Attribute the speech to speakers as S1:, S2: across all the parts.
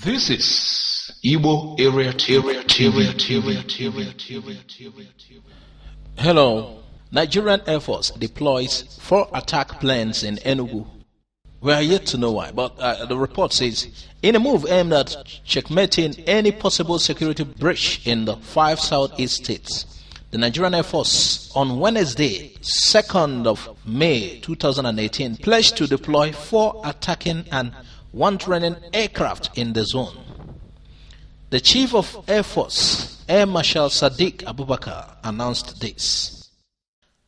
S1: This is Igbo Area
S2: Hello. Nigerian Air Force deploys 4 attack planes in Enugu. We are yet to know why, but the report says, in a move aimed at checkmating any possible security breach in the 5 southeast states, the Nigerian Air Force on Wednesday, 2nd of May 2018, pledged to deploy 4 attacking and 1 training aircraft in the zone. The Chief of Air Force, Air Marshal Sadiq Abubakar, announced this.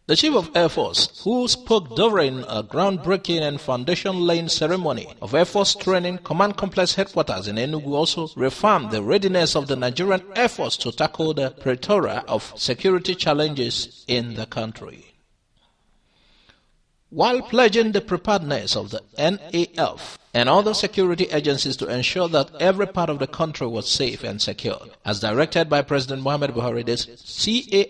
S2: The Chief of Air Force, who spoke during a groundbreaking and foundation-laying ceremony of Air Force Training Command Complex headquarters in Enugu, also reaffirmed the readiness of the Nigerian Air Force to tackle the plethora of security challenges in the country. While pledging the preparedness of the NAF and other security agencies to ensure that every part of the country was safe and secure, as directed by President Muhammad Buhari, the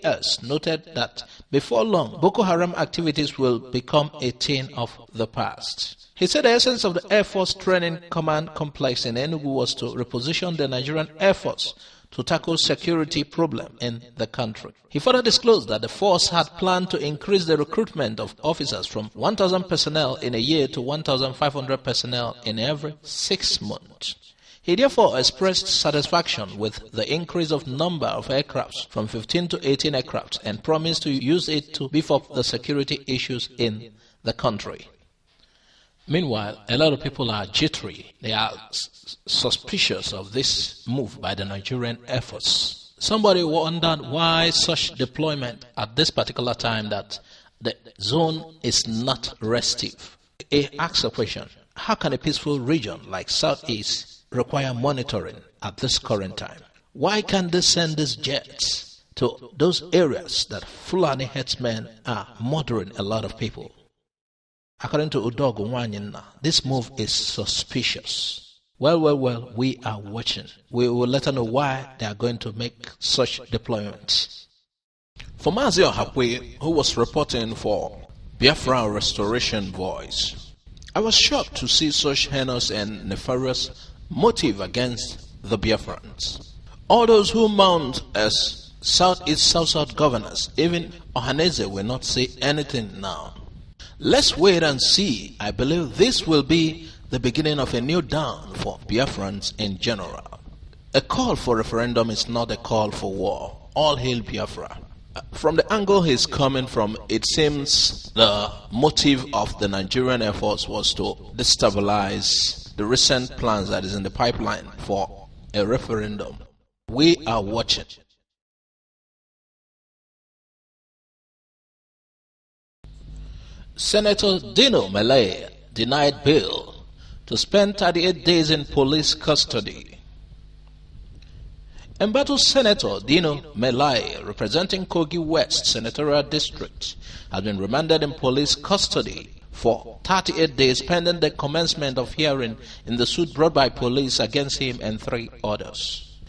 S2: CAS noted that before long, Boko Haram activities will become a thing of the past. He said the essence of the Air Force Training Command Complex in Enugu was to reposition the Nigerian Air Force to tackle security problem in the country. He further disclosed that the force had planned to increase the recruitment of officers from 1,000 personnel in a year to 1,500 personnel in every 6 months. He therefore expressed satisfaction with the increase of number of aircrafts from 15 to 18 aircrafts and promised to use it to beef up the security issues in the country. Meanwhile, a lot of people are jittery. They are suspicious of this move by the Nigerian Air Force. Somebody wondered why such deployment at this particular time that the zone is not restive. He asks a question: how can a peaceful region like Southeast require monitoring at this current time? Why can't they send these jets to those areas that Fulani headsmen are murdering a lot of people? According to Udogo Nwanyina, this move is suspicious. Well, we are watching. We will let her know why they are going to make such deployments. For Mazio Hapwe, who was reporting for Biafra Restoration Voice, I was shocked to see such heinous and nefarious motive against the Biafrans. All those who mount as Southeast South governors, even Ohaneze, will not say anything now. Let's wait and see. I believe this will be the beginning of a new dawn for Biafrans in general. A call for referendum is not a call for war. All hail Biafra. From the angle he's coming from, it seems the motive of the Nigerian Air Force was to destabilize the recent plans that is in the pipeline for a referendum. We are watching. Senator Dino Melaye denied bail to spend 38 days in police custody. Embattled Senator Dino Melaye, representing Kogi West Senatorial District, has been remanded in police custody for 38 days pending the commencement of hearing in the suit brought by police against him and 3 others.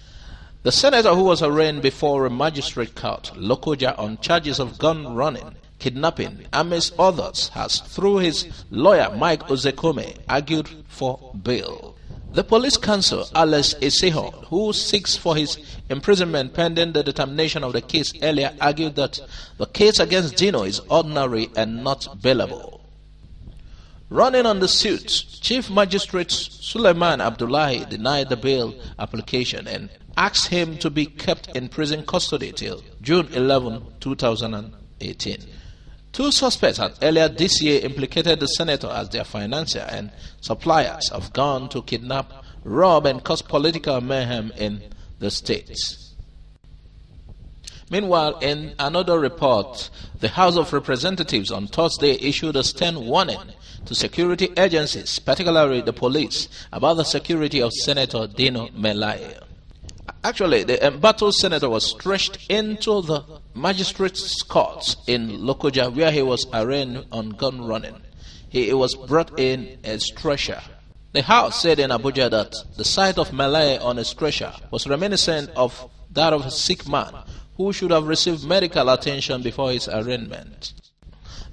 S2: The senator, who was arraigned before a magistrate court, Lokoja, on charges of gun running, kidnapping, amidst others, has, through his lawyer Mike Ozekome, argued for bail. The police counsel, Alex Esehon, who seeks for his imprisonment pending the determination of the case earlier, argued that the case against Dino is ordinary and not bailable. Running on the suit, Chief Magistrate Suleiman Abdullahi denied the bail application and asked him to be kept in prison custody till June 11, 2018. 2 suspects had earlier this year implicated the senator as their financier and suppliers of guns to kidnap, rob, and cause political mayhem in the states. Meanwhile, in another report, the House of Representatives on Thursday issued a stern warning to security agencies, particularly the police, about the security of Senator Dino Melaye. Actually, the embattled senator was stretched into the magistrate's court in Lokoja, where he was arraigned on gun running. He was brought in a stretcher. The House said in Abuja that the sight of Melaye on a stretcher was reminiscent of that of a sick man who should have received medical attention before his arraignment.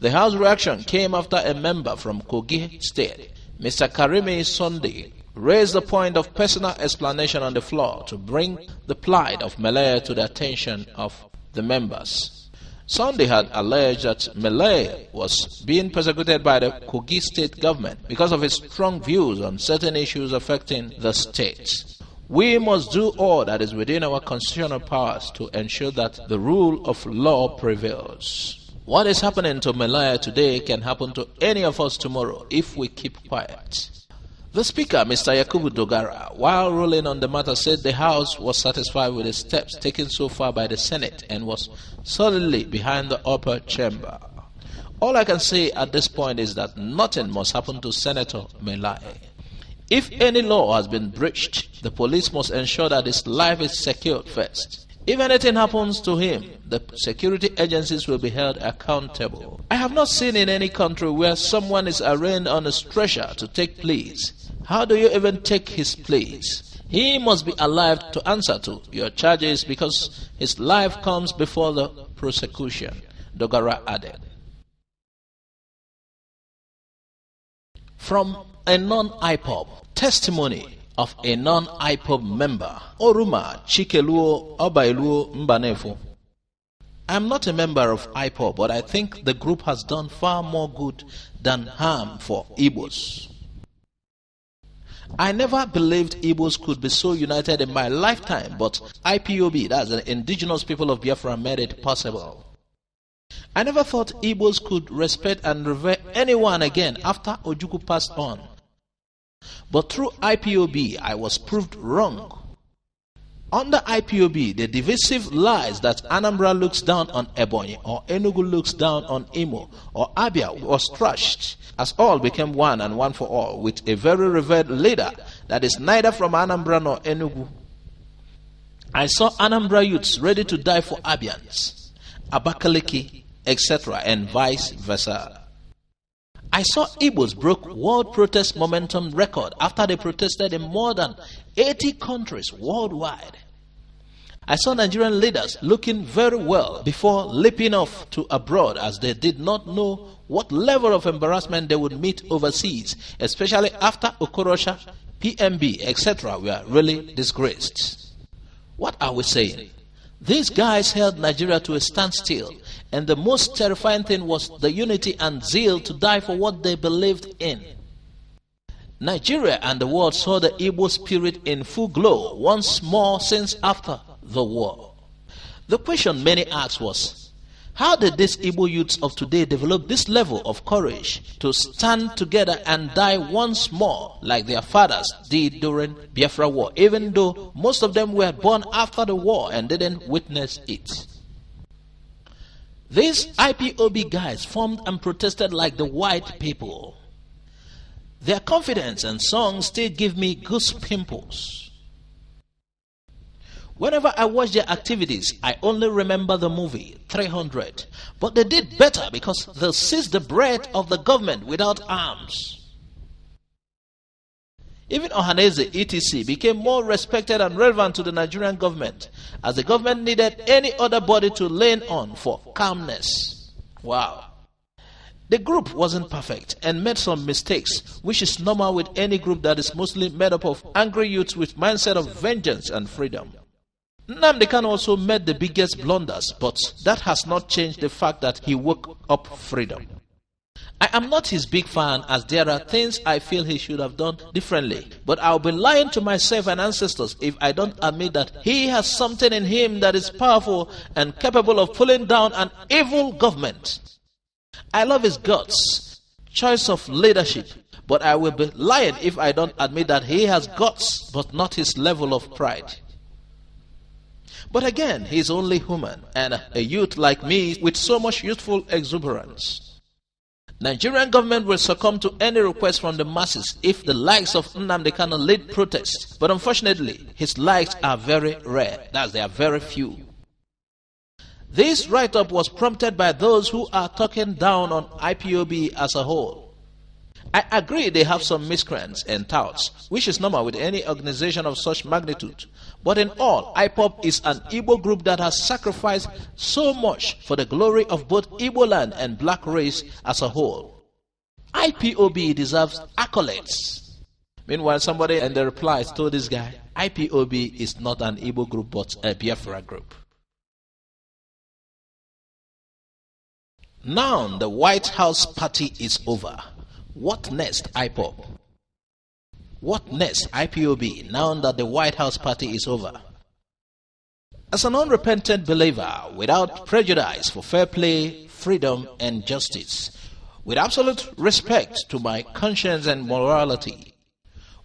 S2: The House reaction came after a member from Kogi State, Mr. Karimi Sunday, raised the point of personal explanation on the floor to bring the plight of Melaye to the attention of the members. Sunday had alleged that Melaye was being persecuted by the Kogi state government because of his strong views on certain issues affecting the state. We must do all that is within our constitutional powers to ensure that the rule of law prevails. What is happening to Melaye today can happen to any of us tomorrow if we keep quiet. The Speaker, Mr. Yakubu Dogara, while ruling on the matter, said the House was satisfied with the steps taken so far by the Senate and was solidly behind the upper chamber. All I can say at this point is that nothing must happen to Senator Melaye. If any law has been breached, the police must ensure that his life is secured first. If anything happens to him, the security agencies will be held accountable. I have not seen in any country where someone is arraigned on a stretcher to take pleas. How do you even take his pleas? He must be alive to answer to your charges because his life comes before the prosecution, Dogara added. From a non-IPOB, testimony of a non-IPOB member, Oruma Chikeluo Obailuo Mbanefo. I am not a member of IPOB, but I think the group has done far more good than harm for Igbos. I never believed Igbos could be so united in my lifetime, but IPOB, that's the indigenous people of Biafra, made it possible. I never thought Igbos could respect and revere anyone again after Ojukwu passed on. But through IPOB, I was proved wrong. Under IPOB, the divisive lies that Anambra looks down on Ebonyi or Enugu looks down on Imo or Abia was trashed as all became one and one for all with a very revered leader that is neither from Anambra nor Enugu. I saw Anambra youths ready to die for Abians, Abakaliki, etc. and vice versa. I saw Igbos broke world protest momentum record after they protested in more than 80 countries worldwide. I saw Nigerian leaders looking very well before leaping off to abroad as they did not know what level of embarrassment they would meet overseas, especially after Okorosha, PMB, etc. were really disgraced. What are we saying? These guys held Nigeria to a standstill, and the most terrifying thing was the unity and zeal to die for what they believed in. Nigeria and the world saw the Igbo spirit in full glow once more since after the war. The question many asked was, how did these Igbo youths of today develop this level of courage to stand together and die once more like their fathers did during Biafra war, even though most of them were born after the war and didn't witness it? These IPOB guys formed and protested like the white people. Their confidence and songs still give me goose pimples. Whenever I watch their activities, I only remember the movie 300. But they did better because they seized the breath of the government without arms. Even Ohaneze etc. became more respected and relevant to the Nigerian government as the government needed any other body to lean on for calmness. Wow. The group wasn't perfect and made some mistakes, which is normal with any group that is mostly made up of angry youths with mindset of vengeance and freedom. Nnamdi Kanu also made the biggest blunders, but that has not changed the fact that he woke up freedom. I am not his big fan as there are things I feel he should have done differently, but I'll be lying to myself and ancestors if I don't admit that he has something in him that is powerful and capable of pulling down an evil government. I love his guts, choice of leadership, but I will be lying if I don't admit that he has guts but not his level of pride. But again, he is only human and a youth like me with so much youthful exuberance. Nigerian government will succumb to any request from the masses if the likes of Nnamdi Kanu lead protests. But unfortunately, his likes are very rare. They are very few. This write-up was prompted by those who are talking down on IPOB as a whole. I agree they have some miscreants and touts, which is normal with any organization of such magnitude. But in all, IPOB is an Igbo group that has sacrificed so much for the glory of both Igbo land and black race as a whole. IPOB deserves accolades. Meanwhile, somebody in the replies told this guy, IPOB is not an Igbo group but a Biafra group. Now the Whitehouse party is over. What next, IPOB? What next, IPOB, now that the Whitehouse party is over? As an unrepentant believer, without prejudice for fair play, freedom, and justice, with absolute respect to my conscience and morality,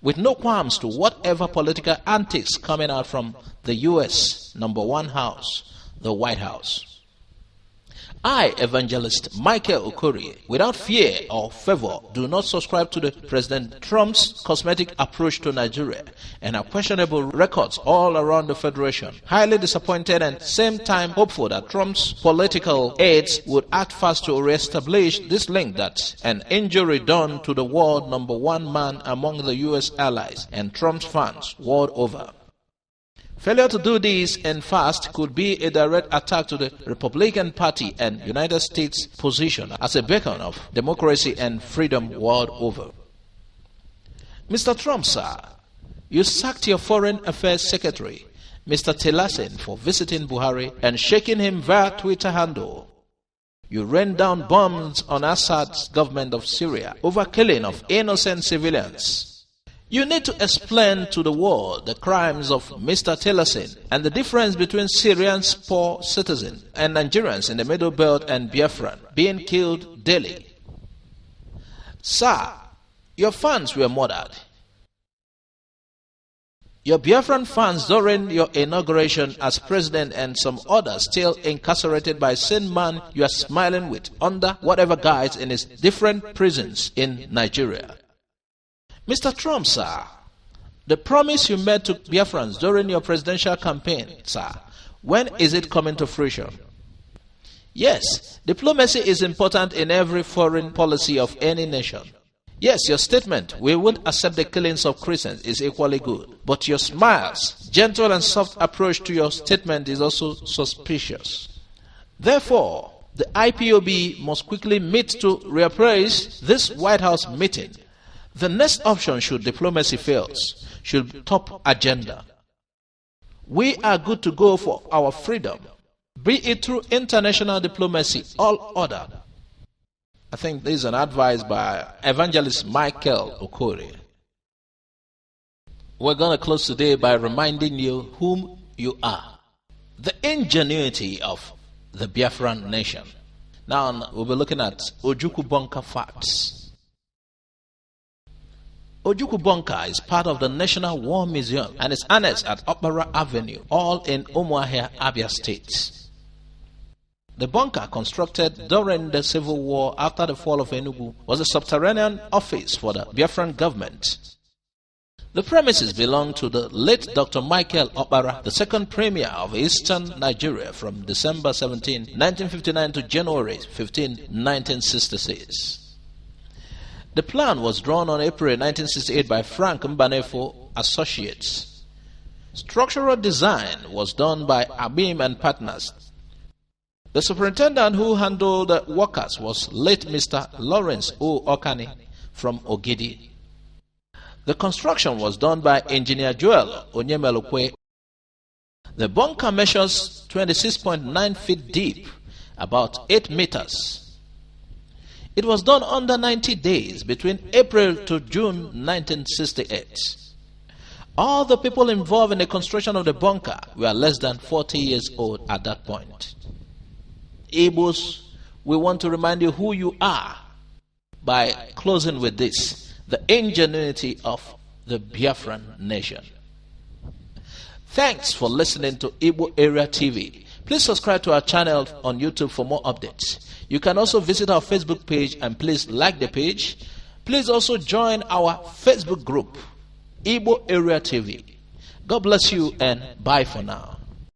S2: with no qualms to whatever political antics coming out from the U.S. #1 house, the White House, I, Evangelist Michael Okorie, without fear or favor, do not subscribe to the President Trump's cosmetic approach to Nigeria and our questionable records all around the Federation. Highly disappointed and same time hopeful that Trump's political aides would act fast to re-establish this link that an injury done to the world #1 man among the U.S. allies and Trump's fans world over. Failure to do this and fast could be a direct attack to the Republican Party and United States position as a beacon of democracy and freedom world over. Mr. Trump, sir, you sacked your Foreign Affairs Secretary, Mr. Tillerson, for visiting Buhari and shaking him via Twitter handle. You rained down bombs on Assad's government of Syria over killing of innocent civilians. You need to explain to the world the crimes of Mr. Tillerson and the difference between Syrians' poor citizens and Nigerians in the Middle Belt and Biafra being killed daily. Sir, your fans were murdered. Your Biafran fans during your inauguration as president and some others still incarcerated by same man you are smiling with under whatever guise in his different prisons in Nigeria. Mr. Trump, sir, the promise you made to Biafrans during your presidential campaign, sir, when is it coming to fruition? Yes, diplomacy is important in every foreign policy of any nation. Yes, your statement, we won't accept the killings of Christians, is equally good. But your smiles, gentle and soft approach to your statement is also suspicious. Therefore, the IPOB must quickly meet to reappraise this White House meeting. The next option, should diplomacy fails, should be top agenda. We are good to go for our freedom, be it through international diplomacy or other. I think this is an advice by Evangelist Michael Okorie. We're going to close today by reminding you whom you are. The ingenuity of the Biafran nation. Now we'll be looking at Ojukwu Bunker facts. Ojukwu Bunker is part of the National War Museum and is annexed at Opera Avenue, all in Umuahia, Abia State. The bunker, constructed during the Civil War after the fall of Enugu, was a subterranean office for the Biafran government. The premises belonged to the late Dr. Michael Opara, the second premier of Eastern Nigeria from December 17, 1959 to January 15, 1966. The plan was drawn on April 1968 by Frank Mbanefo Associates. Structural design was done by Abim and Partners. The superintendent who handled the workers was late Mr. Lawrence O. Okani from Ogidi. The construction was done by Engineer Joel Onyemelukwe. The bunker measures 26.9 feet deep, about 8 meters. It was done under 90 days between April to June 1968. All the people involved in the construction of the bunker were less than 40 years old at that point. Igbos, we want to remind you who you are by closing with this: the ingenuity of the Biafran nation. Thanks for listening to Igbo Area TV. Please subscribe to our channel on YouTube for more updates. You can also visit our Facebook page and please like the page. Please also join our Facebook group, Igbo Area TV. God bless you and bye for now.